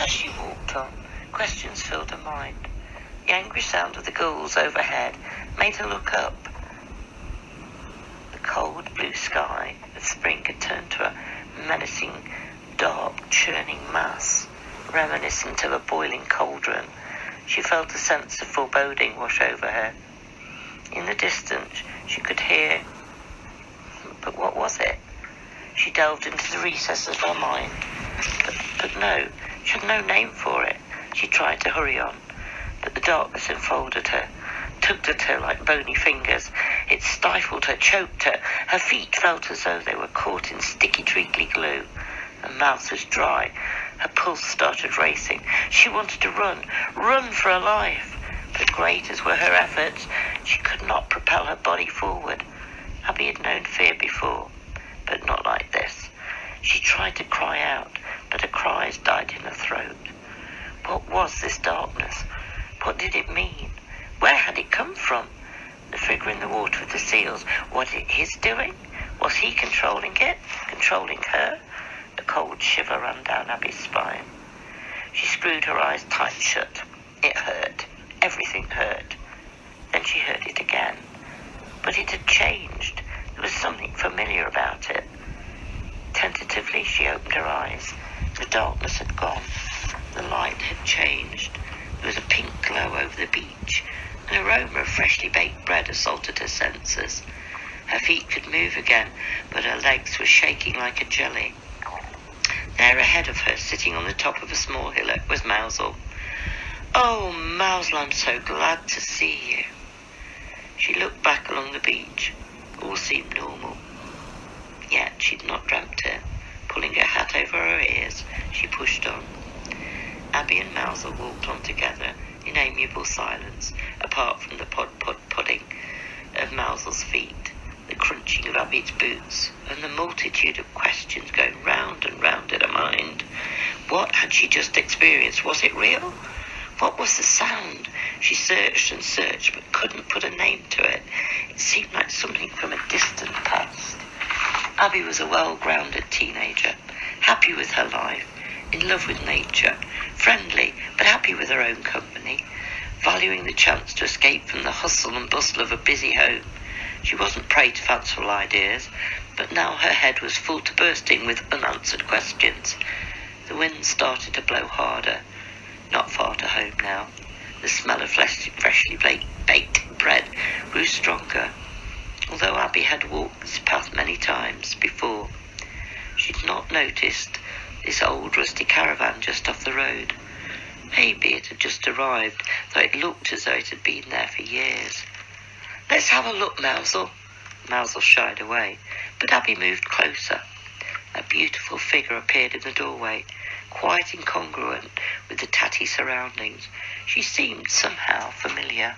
As she walked on, questions filled her mind. The angry sound of the gulls overhead made her look up. The cold blue sky of spring had turned to a menacing, dark, churning mass, reminiscent of a boiling cauldron. She felt a sense of foreboding wash over her. In the distance, she could hear, but what was it? She delved into the recesses of her mind, but no, she had no name for it. She tried to hurry on, but the darkness enfolded her, tugged at her like bony fingers. It stifled her, choked her. Her feet felt as though they were caught in sticky, treacly glue. Her mouth was dry. Her pulse started racing. She wanted to run for her life. But great as were her efforts, she could not propel her body forward. Abby had known fear before, but not like this. She tried to cry out, but her cries died in her throat. What was this darkness? What did it mean? Where had it come from? The figure in the water with the seals, was it his doing? Was he controlling it? Controlling her? A cold shiver ran down Abby's spine. She screwed her eyes tight shut. It hurt. Everything hurt. Then she heard it again. But it had changed. There was something familiar about it. Tentatively, she opened her eyes. The darkness had gone. The light had changed. There was a pink glow over the beach. An aroma of freshly baked bread assaulted her senses. Her feet could move again, but her legs were shaking like a jelly. There ahead of her, sitting on the top of a small hillock, was Mousel. "Oh, Mousel, I'm so glad to see you." She looked back along the beach. All seemed normal. Yet she'd not dreamt it. Pulling her hat over her ears, she pushed on. Abby and Mousel walked on together in amiable silence, apart from the pudding of Mousel's feet, the crunching of Abby's boots, and the multitude of questions going round and round in her mind. What had she just experienced? Was it real? What was the sound? She searched and searched, but couldn't put a name to it. It seemed like something from a distant past. Abby was a well-grounded teenager, happy with her life, in love with nature, friendly, but happy with her own company, valuing the chance to escape from the hustle and bustle of a busy home. She wasn't prey to fanciful ideas, but now her head was full to bursting with unanswered questions. The wind started to blow harder. Not far to home now. The smell of freshly baked bread grew stronger. Although Abby had walked this path many times before, she'd not noticed this old rusty caravan just off the road. Maybe it had just arrived, though it looked as though it had been there for years. "Let's have a look, Mousel." Mousel shied away, but Abby moved closer. A beautiful figure appeared in the doorway, quite incongruent with the tatty surroundings. She seemed somehow familiar.